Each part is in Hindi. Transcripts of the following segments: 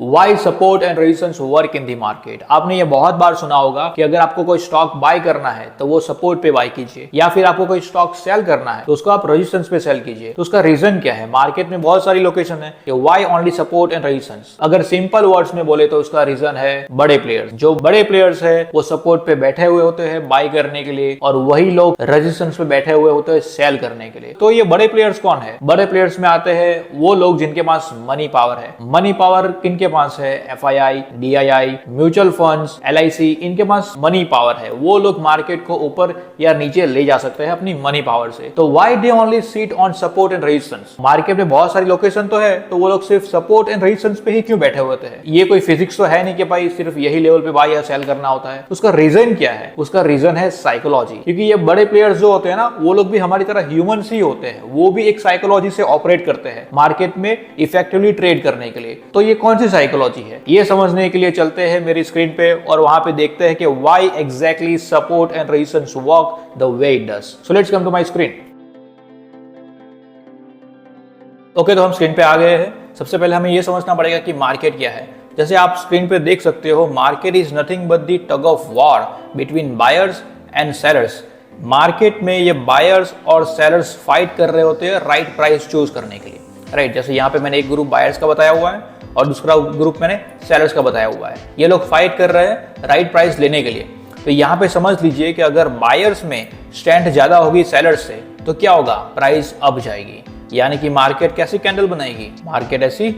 Why support and resistance work in the market? आपने ये बहुत बार सुना होगा कि अगर आपको कोई स्टॉक बाय करना है तो वो सपोर्ट पे बाय कीजिए, या फिर आपको कोई स्टॉक सेल करना है तो उसको आप रेजिस्टेंस पे सेल कीजिए। तो उसका रीजन क्या है? मार्केट में बहुत सारी लोकेशन है कि why only support and resistance. अगर सिंपल वर्ड्स में बोले तो उसका रीजन है बड़े प्लेयर्स। जो बड़े प्लेयर्स है वो सपोर्ट पे बैठे हुए होते हैं बाय करने के लिए, और वही लोग रेजिस्टेंस पे बैठे हुए होते हैं सेल करने के लिए। तो ये बड़े प्लेयर्स कौन है? बड़े प्लेयर्स में आते हैं वो लोग जिनके पास मनी पावर है। मनी पावर किनके पास है? FII, DII, mutual funds, LIC, इनके पास मनी पावर है। वो लोग मार्केट को ऊपर या नीचे ले जा सकते हैं अपनी मनी पावर से। तो why they only sit on support and resistance? Market में बहुत सारी लोकेशन तो है, तो वो लोग सिर्फ सपोर्ट एंड रेजिस्टेंस पे ही क्यों बैठे होते हैं? ये कोई फिजिक्स तो है नहीं कि भाई सिर्फ यही लेवल पे बाय या सेल करना होता है। उसका रीजन क्या है? उसका रीजन है साइकोलॉजी। क्योंकि ये बड़े प्लेयर्स जो होते हैं ना, वो लोग भी हमारी तरह ह्यूमंस ही होते हैं। वो भी एक साइकोलॉजी से ऑपरेट करते हैं मार्केट में इफेक्टिवली ट्रेड करने के लिए। तो ये कौन सी साइकोलॉजी है, ये समझने के लिए चलते हैं मेरी स्क्रीन पे और वहां पे देखते हैं कि why exactly support and resistance work the way it does. So let's come to my screen. Okay, तो हम स्क्रीन पे आ गए हैं। सबसे पहले हमें यह समझना पड़ेगा कि मार्केट क्या है। जैसे आप स्क्रीन पे देख सकते हो, market is nothing but the tug of war between buyers and sellers. Market में ये बायर्स और सेलर्स फाइट कर रहे होते हैं राइट प्राइस चूज करने के लिए, राइट। जैसे यहाँ पे मैंने एक ग्रुप बायर्स का बताया हुआ है और दूसरा ग्रुप मैंने सेलर्स का बताया हुआ है। ये लोग फाइट कर रहे हैं राइट प्राइस लेने के लिए। तो यहाँ पे समझ लीजिए कि अगर बायर्स में स्ट्रेंथ ज्यादा होगी सेलर्स से तो क्या होगा? प्राइस अप जाएगी। यानी कि मार्केट कैसी कैंडल बनाएगी? मार्केट ऐसी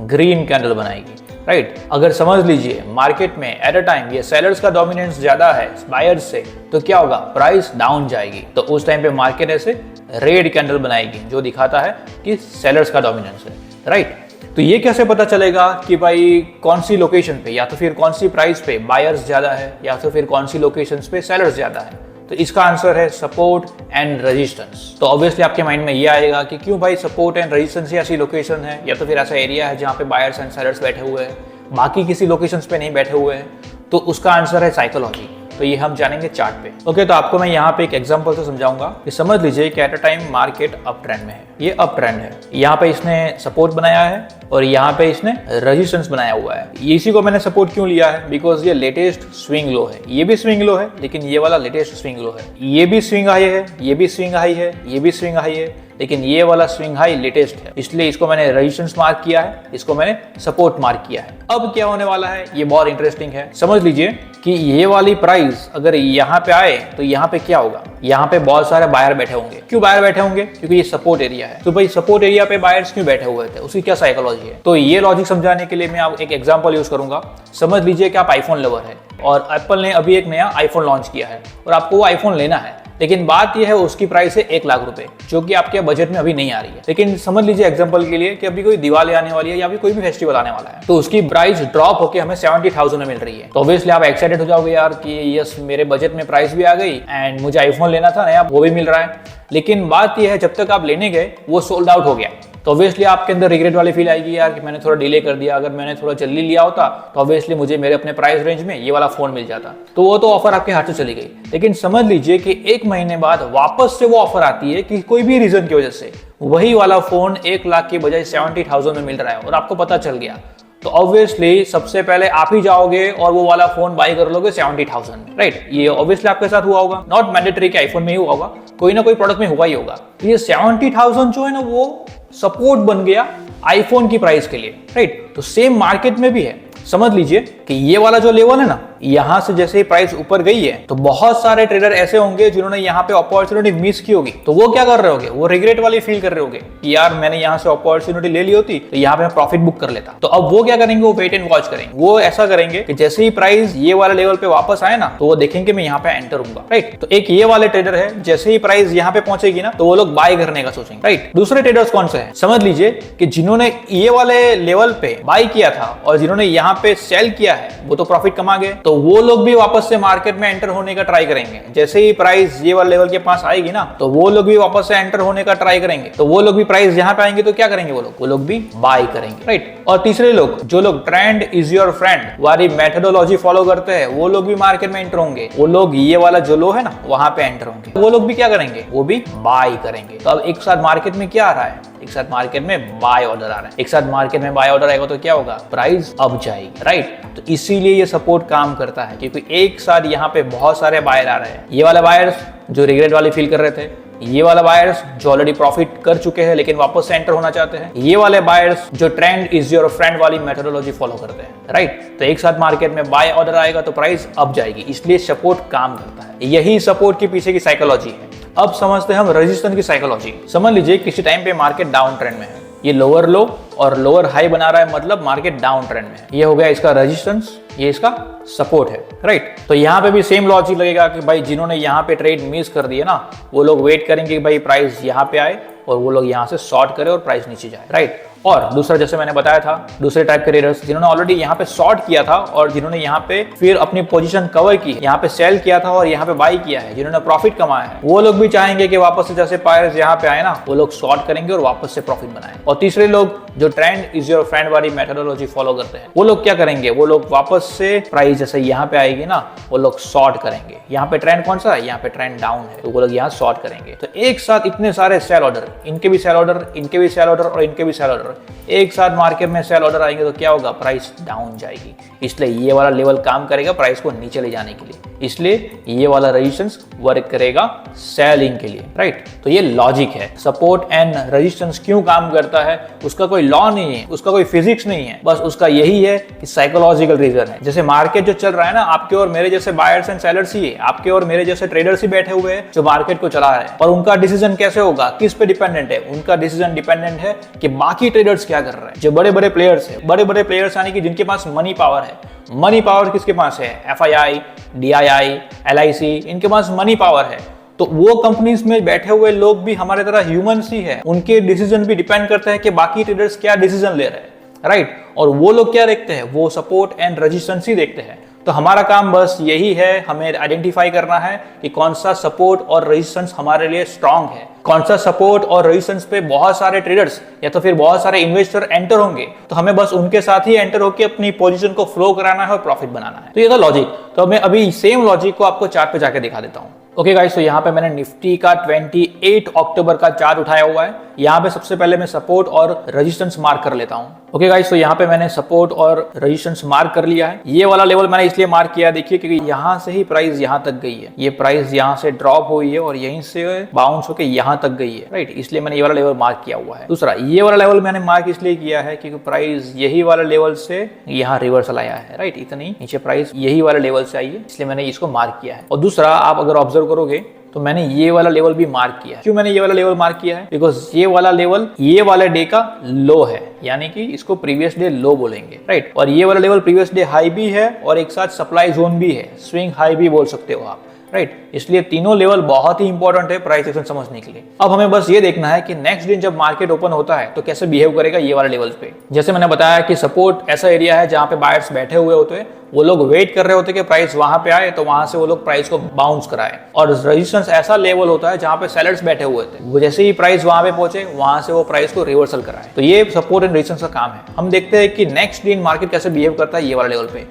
ग्रीन कैंडल बनाएगी, राइट। अगर समझ लीजिए मार्केट में एट अ टाइम ये सेलर्स का डोमिनेंस ज्यादा है बायर्स से, तो क्या होगा? प्राइस डाउन जाएगी। तो उस टाइम पे मार्केट ऐसे रेड कैंडल बनाएगी जो दिखाता है कि सेलर्स का डोमिनेंस है, राइट। तो ये कैसे पता चलेगा कि भाई कौन सी लोकेशन पे या तो फिर कौन सी प्राइस पे बायर्स ज्यादा है या तो फिर कौन सी लोकेशन पे सेलर्स ज्यादा है? तो इसका आंसर है सपोर्ट एंड रेजिस्टेंस। तो ऑब्वियसली आपके माइंड में ये आएगा कि क्यों भाई सपोर्ट एंड रेजिस्टेंस ही ऐसी लोकेशन है या तो फिर ऐसा एरिया है जहाँ पे बायर्स एंड सेलर्स बैठे हुए हैं, बाकी किसी लोकेशन पे नहीं बैठे हुए हैं? तो उसका आंसर है साइकोलॉजी। तो ये हम जानेंगे चार्ट पे। ओके, तो आपको मैं यहाँ पे एक एग्जांपल से समझाऊंगा कि समझ लीजिए कि at a time market up trend में है। ये अप ट्रेंड है, यहाँ पे इसने सपोर्ट बनाया है और यहाँ पे इसने रेजिस्टेंस बनाया हुआ है। इसी को मैंने सपोर्ट क्यों लिया है? बिकॉज ये लेटेस्ट स्विंग लो है। ये भी स्विंग लो है लेकिन ये वाला लेटेस्ट स्विंग लो है। ये भी स्विंग हाई है, ये भी स्विंग हाई है, ये भी स्विंग हाई है, लेकिन ये वाला स्विंग हाई लेटेस्ट है, इसलिए इसको मैंने रेजिस्टेंस मार्क किया है, इसको मैंने सपोर्ट मार्क किया है। अब क्या होने वाला है ये बहुत इंटरेस्टिंग है। समझ लीजिए कि ये वाली प्राइस अगर यहाँ पे आए तो यहाँ पे क्या होगा? यहाँ पे बहुत सारे बायर बैठे होंगे। क्यों बायर बैठे होंगे? क्योंकि ये सपोर्ट एरिया है। तो भाई सपोर्ट एरिया पे बायर्स क्यों बैठे हुए थे? उसकी क्या साइकोलॉजी है? तो ये लॉजिक समझाने के लिए मैं आप एक एग्जांपल यूज करूंगा। समझ लीजिए कि आप आईफोन लवर है और एप्पल ने अभी एक नया आईफोन लॉन्च किया है और आपको वो आईफोन लेना है, लेकिन बात यह है उसकी प्राइस है 1 लाख रुपए, जो कि आपके बजट में अभी नहीं आ रही है। लेकिन समझ लीजिए एग्जांपल के लिए कि अभी कोई दिवाली आने वाली है या फिर कोई भी फेस्टिवल आने वाला है, तो उसकी प्राइस ड्रॉप होकर हमें 70,000 में मिल रही है। तो ऑब्वियसली आप एक्साइटेड हो जाओगे यार कि यस मेरे बजट में प्राइस भी आ गई एंड मुझे आईफोन लेना था नया, वो भी मिल रहा है। लेकिन बात यह है जब तक आप लेने गए वो सोल्ड आउट हो गया, तो ऑब्वियसली आपके अंदर रिग्रेट वाली फील आएगी यार कि मैंने थोड़ा डिले कर दिया। अगर मैंने थोड़ा जल्दी लिया होता तो ऑब्वियसली मुझे मेरे अपने प्राइस रेंज में ये वाला फोन मिल जाता। तो वो तो ऑफर आपके हाथ से चली गई। लेकिन समझ लीजिए कि 1 महीने बाद वापस से वो ऑफर आती है कि कोई भी रीजन की वजह से वही वाला फोन 1 लाख की बजाय 70,000 में मिल रहा है और आपको पता चल गया, तो ऑब्वियसली सबसे पहले आप ही जाओगे और वो वाला फोन बाय कर लोगे 70,000 में, राइट। ये ऑब्वियसली आपके साथ हुआ होगा, नॉट मैंडेटरी कि आईफोन में ही हुआ होगा, कोई ना कोई प्रोडक्ट में हुआ ही होगा। तो ये 70,000 जो है ना वो सपोर्ट बन गया आईफोन की प्राइस के लिए, राइट। तो सेम मार्केट में भी है। समझ लीजिए कि ये वाला जो लेवल है ना, यहां से जैसे ही प्राइस ऊपर गई है तो बहुत सारे ट्रेडर ऐसे होंगे जिन्होंने यहाँ पे अपॉर्चुनिटी मिस की होगी। तो वो क्या कर रहे होंगे? वो रिग्रेट वाली फील कर रहे होंगे कि यार मैंने यहाँ से अपॉर्चुनिटी ले ली होती तो यहाँ पे मैं प्रॉफिट बुक कर लेता। तो अब वो क्या करेंगे? वो वेट एंड वॉच करेंगे। वो ऐसा करेंगे कि जैसे ही प्राइस ये वाले लेवल पे वापस आए ना तो वो देखेंगे मैं यहाँ पे एंटर हूंगा, राइट। तो एक ये वाले ट्रेडर है, जैसे ही प्राइस यहाँ पे पहुंचेगी ना तो वो लोग बाय करने का सोचेंगे, राइट। दूसरे ट्रेडर्स कौन से हैं? समझ लीजिए कि जिन्होंने ये वाले लेवल पे बाय किया था और जिन्होंने यहाँ पे सेल किया है वो तो प्रॉफिट कमा गए, तो वो लोग भी वापस से मार्केट में एंटर होने का ट्राई करेंगे। जैसे ही प्राइस ये वाले लेवल के पास आएगी ना तो वो लोग भी वापस से एंटर होने का ट्राई करेंगे। तो वो लोग भी प्राइस यहाँ पे आएंगे तो क्या करेंगे? वो लोग भी बाय करेंगे, राइट। और तीसरे लोग, जो लोग ट्रेंड इज योर फ्रेंड वाली मेथोडोलॉजी फॉलो करते हैं, वो लोग भी मार्केट में एंटर होंगे। वो लोग ये वाला जो लो है ना वहां पे एंटर होंगे। वो लोग भी क्या करेंगे? वो भी बाय करेंगे। तो अब एक साथ मार्केट में क्या आ रहा है? एक साथ मार्केट में बाय ऑर्डर आ रहा है, एक साथ मार्केट में बाय ऑर्डर आएगा तो क्या होगा, प्राइस अप जाएगी, राइट। तो इसीलिए ये सपोर्ट काम करता है, क्योंकि एक साथ यहाँ पे बहुत सारे बायर आ रहे हैं। ये वाले बायर्स जो रिग्रेट वाली फील कर रहे थे, ये वाला बायर्स जो ऑलरेडी प्रॉफिट कर चुके हैं लेकिन वापस से एंटर होना चाहते हैं, ये वाले बायर्स जो ट्रेंड इज योर फ्रेंड वाली मेथोडोलॉजी फॉलो करते हैं, राइट। तो एक साथ मार्केट में बाय ऑर्डर आएगा तो प्राइस अप जाएगी, इसलिए सपोर्ट काम करता है। यही सपोर्ट के पीछे की साइकोलॉजी है। अब समझते हैं हम रेजिस्टेंस की साइकोलॉजी। समझ लीजिए किसी टाइम पे मार्केट डाउन ट्रेंड में है, ये लोअर लो और लोअर हाई बना रहा है, मतलब मार्केट डाउन ट्रेंड में है। ये हो गया इसका रेजिस्टेंस, ये इसका सपोर्ट है, राइट। तो यहाँ पे भी सेम लॉजिक लगेगा कि भाई जिन्होंने यहाँ पे ट्रेड मिस कर दिए ना, वो लोग वेट करेंगे कि भाई प्राइस यहाँ पे आए और वो लोग यहाँ से शॉर्ट करे और प्राइस नीचे जाए, राइट। और दूसरा जैसे मैंने बताया था, दूसरे टाइप के ट्रेडर्स जिन्होंने ऑलरेडी यहाँ पे शॉर्ट किया था और जिन्होंने यहाँ पे फिर अपनी पोजीशन कवर की, यहाँ पे सेल किया था और यहाँ पे बाई किया है, जिन्होंने प्रॉफिट कमाया है, वो लोग भी चाहेंगे कि वापस से जैसे बायर्स यहाँ पे आए ना, वो लोग शॉर्ट करेंगे और वापस से प्रॉफिट बनाए। और तीसरे लोग जो ट्रेंड इज योर फ्रेंड वाली मेथोडोलॉजी फॉलो करते हैं, वो लोग क्या करेंगे, वो लोग वापस से प्राइस जैसे यहाँ पे आएगी ना, वो लोग शॉर्ट करेंगे। यहाँ पे ट्रेंड कौन सा है, यहाँ पे ट्रेंड डाउन है, तो वो लोग यहाँ शॉर्ट करेंगे। तो एक साथ इतने सारे सेल ऑर्डर, इनके भी सेल ऑर्डर, इनके भी सेल ऑर्डर और इनके भी सेल ऑर्डर, एक साथ मार्केट में सेल ऑर्डर आएंगे तो क्या होगा, प्राइस डाउन जाएगी। इसलिए ये वाला लेवल काम करेगा प्राइस को नीचे ले जाने के लिए, इसलिए ये वाला रेजिस्टेंस वर्क करेगा सेलिंग के लिए, राइट। तो ये लॉजिक है। सपोर्ट एंड रेजिस्टेंस क्यों काम करता है, उसका कोई लॉ नहीं है, उसका कोई फिजिक्स नहीं है, बस उसका यही है कि साइकोलॉजिकल रीजन है। जैसे मार्केट जो चल रहा है ना, आपके और मेरे जैसे बायर्स एंड सेलर्स ही है, आपके और मेरे जैसे ट्रेडर्स ही बैठे हुए हैं जो मार्केट को चला रहे हैं। और उनका डिसीजन कैसे होगा, किस पे डिपेंडेंट है, उनका डिसीजन डिपेंडेंट है कि बाकी ट्रेडर्स क्या कर रहे हैं। जो बड़े बड़े प्लेयर्स है, बड़े बड़े प्लेयर्स यानी कि जिनके पास मनी पावर है, मनी पावर किसके पास है, FII, DII, LIC, इनके पास मनी पावर है। तो वो कंपनीज में बैठे हुए लोग भी हमारे तरह ह्यूमंस ही है, उनके डिसीजन भी डिपेंड करते हैं कि बाकी ट्रेडर्स क्या डिसीजन ले रहे हैं, राइट। और वो लोग क्या देखते हैं, वो सपोर्ट एंड रेजिस्टेंस ही देखते हैं। तो हमारा काम बस यही है, हमें आइडेंटिफाई करना है कि कौन सा सपोर्ट और रेजिस्टेंस हमारे लिए स्ट्रांग है, कौन सा सपोर्ट और रेजिस्टेंस पे बहुत सारे ट्रेडर्स या तो फिर बहुत सारे इन्वेस्टर एंटर होंगे, तो हमें बस उनके साथ ही एंटर होकर अपनी पोजीशन को फ्लो कराना है और प्रॉफिट बनाना है। तो ये था लॉजिक। तो मैं अभी सेम लॉजिक को आपको चार्ट पे जाके दिखा देता हूँ। ओके गाइस, तो यहाँ पे मैंने निफ्टी का 28 अक्टूबर का चार्ट उठाया हुआ है। यहाँ पे सबसे पहले मैं सपोर्ट और रेजिस्टेंस मार्क कर लेता हूँ। ओके गाइस, तो यहाँ पे मैंने सपोर्ट और रेजिस्टेंस मार्क कर लिया है। ये वाला लेवल मैंने इसलिए मार्क किया, देखिए, क्योंकि यहाँ से ही प्राइस यहाँ तक गई है, ये प्राइस यहाँ से ड्रॉप हुई है और यहीं से बाउंस होकर यहाँ तक गई है, राइट। इसलिए मैंने ये वाला लेवल मार्क किया हुआ है। दूसरा, ये वाला लेवल मैंने मार्क इसलिए किया है क्योंकि प्राइस यही वाला लेवल से यहाँ रिवर्सल आया है, राइट। इतनी नीचे प्राइस यही वाले लेवल से आई है, इसलिए मैंने इसको मार्क किया है। और दूसरा, आप अगर ऑब्जर्व करोगे तो मैंने ये वाला लेवल भी मार्क किया है। क्यों मैंने ये वाला लेवल मार्क किया है, बिकॉज ये वाला लेवल ये वाले डे का लो है, यानी कि इसको प्रीवियस डे लो बोलेंगे, राइट। और ये वाला लेवल प्रीवियस डे हाई भी है और एक साथ सप्लाई जोन भी है, स्विंग हाई भी बोल सकते हो आप, राइट। इसलिए तीनों लेवल बहुत ही इंपॉर्टेंट है प्राइस एक्शन समझने के लिए। अब हमें बस ये देखना है कि नेक्स्ट दिन जब मार्केट ओपन होता है तो कैसे बिहेव करेगा ये वाले लेवल्स पे। जैसे मैंने बताया कि सपोर्ट ऐसा एरिया है जहां पे बायर्स बैठे हुए होते हैं, वो लोग वेट कर रहे होते हैं कि प्राइस वहां पे आए तो वहां से वो लोग प्राइस को बाउंस कराए। और रेजिस्टेंस ऐसा लेवल होता है जहां पे सेलर्स बैठे हुए थे, वो जैसे ही प्राइस वहां पे पहुंचे वहां से वो प्राइस को रिवर्सल कराए। तो ये सपोर्ट एंड रेजिस्टेंस का काम है। हम देखते हैं कि नेक्स्ट दिन मार्केट कैसे बिहेव करता है ये वाला लेवल पे।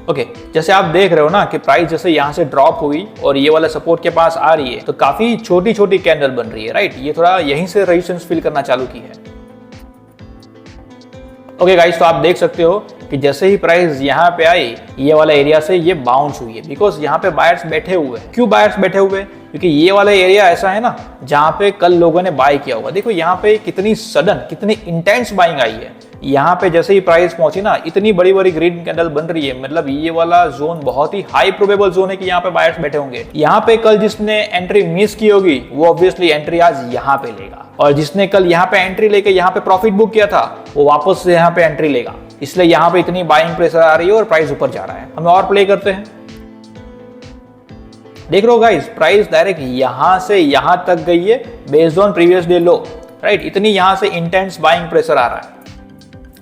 ओके, जैसे आप देख रहे हो ना कि प्राइस जैसे यहाँ से ड्रॉप हुई और ये वाला सपोर्ट के पास आ रही है, तो काफी छोटी छोटी कैंडल बन रही है, राइट। ये थोड़ा यहीं से रेजिस्टेंस फील करना चालू की है। ओके गाइस, तो आप देख सकते हो कि जैसे ही प्राइस यहाँ पे आई, ये वाला एरिया से ये बाउंस हुई है, बिकॉज यहाँ पे बायर्स बैठे हुए हैं। क्यों बायर्स बैठे हुए हैं, क्योंकि ये वाला एरिया ऐसा है ना जहाँ पे कल लोगों ने बाय किया होगा। देखो यहाँ पे कितनी सडन, कितनी इंटेंस बाइंग आई है। यहाँ पे जैसे ही प्राइस पहुंची ना, इतनी बड़ी बड़ी ग्रीन कैंडल बन रही है, मतलब ये वाला जोन बहुत ही हाई प्रोबेबल जोन है कि यहाँ पे बायर्स बैठे होंगे। यहाँ पे कल जिसने एंट्री मिस की होगी वो ऑब्वियसली एंट्री आज यहाँ पे लेगा, और जिसने कल यहाँ पे एंट्री लेके यहाँ पे प्रॉफिट बुक किया था वो वापस से यहाँ पे एंट्री लेगा। इसलिए यहाँ पे इतनी बाइंग प्रेशर आ रही है और प्राइस ऊपर जा रहा है। हम और प्ले करते हैं। देख लो गाइस, प्राइस डायरेक्ट यहां से यहां तक गई है based on previous day low, right. इतनी यहां से इंटेंस बाइंग प्रेशर आ रहा है।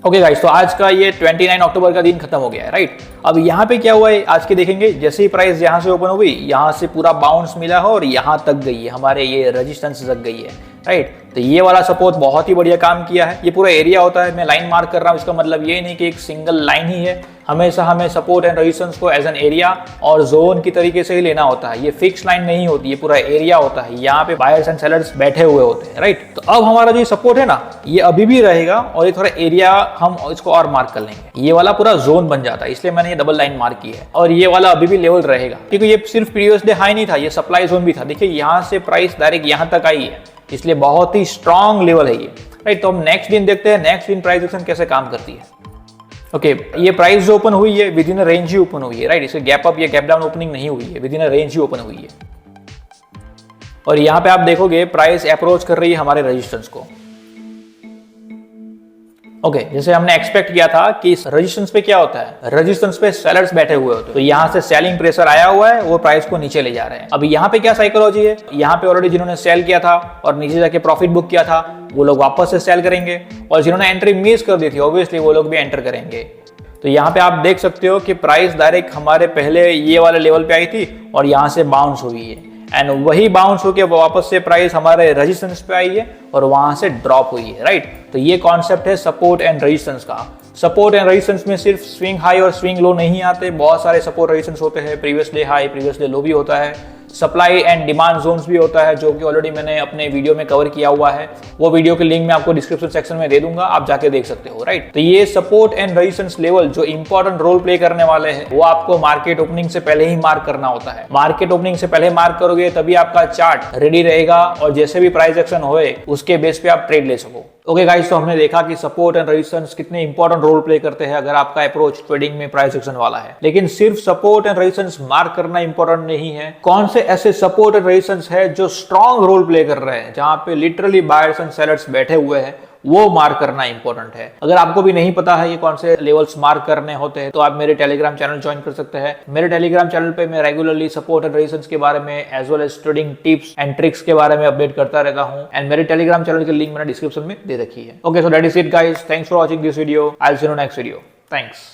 ओके गाइस, तो आज का ये 29 अक्टूबर का दिन खत्म हो गया है, राइट। अब यहाँ पे क्या हुआ है आज के देखेंगे। जैसे ही प्राइस यहाँ से ओपन हो गई, यहाँ से पूरा बाउंस मिला है और यहाँ तक गई है, हमारे ये रेजिस्टेंस तक गई है, राइट। तो ये वाला सपोर्ट बहुत ही बढ़िया काम किया है। ये पूरा एरिया होता है, मैं लाइन मार्क कर रहा हूँ, इसका मतलब ये नहीं कि एक सिंगल लाइन ही है, हमेशा हमें सपोर्ट एंड रेजिस्टेंस को एज एन एरिया और जोन की तरीके से ही लेना होता है। ये फिक्स लाइन नहीं होती, ये पूरा एरिया होता है, यहाँ पे बायर्स एंड सेलर्स बैठे हुए होते हैं, राइट। तो अब हमारा जो सपोर्ट है ना, ये अभी भी रहेगा और ये थोड़ा एरिया हम इसको और मार्क कर लेंगे। ये वाला पूरा जोन बन जाता है, इसलिए मैंने ये डबल लाइन मार्क की है। और ये वाला अभी भी लेवल रहेगा, क्योंकि ये सिर्फ प्रीवियस डे हाई नहीं था, ये सप्लाई जोन भी था। देखिए यहाँ से प्राइस डायरेक्ट यहाँ तक आई है, इसलिए बहुत ही स्ट्रॉन्ग लेवल है ये, राइट। तो हम नेक्स्ट दिन देखते हैं नेक्स्ट दिन प्राइस एक्शन कैसे काम करती है। ओके, ये प्राइस जो ओपन हुई है with in a range he open हुई है, राइट। इसे गैप अप या गैप डाउन ओपनिंग नहीं हुई है, with in a range he open हुई है। और यहाँ पे आप देखोगे प्राइस अप्रोच कर रही है हमारे रेजिस्टेंस को। ओके, जैसे हमने एक्सपेक्ट किया था कि इस रेजिस्टेंस पे क्या होता है, रेजिस्टेंस पे सेलर्स बैठे हुए होते हैं, तो यहाँ से सेलिंग प्रेशर आया हुआ है, वो प्राइस को नीचे ले जा रहे हैं। अभी यहाँ पे क्या साइकोलॉजी है, यहाँ पे ऑलरेडी जिन्होंने सेल किया था और नीचे जाके प्रॉफिट बुक किया था, वो लोग वापस से सेल करेंगे, और जिन्होंने एंट्री मिस कर दी थी ऑब्वियसली वो लोग भी एंटर करेंगे। तो यहाँ पे आप देख सकते हो कि प्राइस डायरेक्ट हमारे पहले ये वाले लेवल पे आई थी और यहाँ से बाउंस हुई है, एंड वही बाउंस होकर वापस से प्राइस हमारे रेजिस्टेंस पे आई है और वहां से ड्रॉप हुई है, राइट। तो ये कॉन्सेप्ट है सपोर्ट एंड रेजिस्टेंस का। सपोर्ट एंड रेजिस्टेंस में सिर्फ स्विंग हाई और स्विंग लो नहीं आते, बहुत सारे सपोर्ट रेजिस्टेंस होते हैं। Previous day high, previous day लो भी होता है, सप्लाई एंड डिमांड जोन्स भी होता है, जो कि ऑलरेडी मैंने अपने वीडियो में कवर किया हुआ है। वो वीडियो के लिंक मैं आपको डिस्क्रिप्शन सेक्शन में दे दूंगा, आप जाके देख सकते हो, राइट। तो ये सपोर्ट एंड रेजिस्टेंस लेवल जो इंपॉर्टेंट रोल प्ले करने वाले हैं, वो आपको मार्केट ओपनिंग से पहले ही मार्क करना होता है। मार्केट ओपनिंग से पहले मार्क करोगे तभी आपका चार्ट रेडी रहेगा और जैसे भी प्राइस एक्शन होए उसके बेस पे आप ट्रेड ले सको। ओके गाइस, तो हमने देखा कि सपोर्ट एंड रेजिस्टेंस कितने इंपॉर्टेंट रोल प्ले करते हैं अगर आपका अप्रोच ट्रेडिंग में प्राइस एक्शन वाला है। लेकिन सिर्फ सपोर्ट एंड रेजिस्टेंस मार्क करना इंपॉर्टेंट नहीं है, कौन से ऐसे सपोर्ट एंड रेजिस्टेंस है जो स्ट्रॉन्ग रोल प्ले कर रहे हैं, जहां पे लिटरली बायर्स एंड सेलर्स बैठे हुए हैं, वो मार्क करना इंपॉर्टेंट है। अगर आपको भी नहीं पता है ये कौन से लेवल्स मार्क करने होते हैं, तो आप मेरे टेलीग्राम चैनल ज्वाइन कर सकते हैं। मेरे टेलीग्राम चैनल पे मैं रेगुलरली सपोर्ट एंड रेजिस्टेंस के बारे में as well as trading tips and tricks के बारे में अपडेट करता रहता हूं, एंड मेरे टेलीग्राम चैनल की लिंक मैंने डिस्क्रिप्शन में दे रखी है। Okay, so that is it guys, thanks for watching this video, I will see you next video, thanks.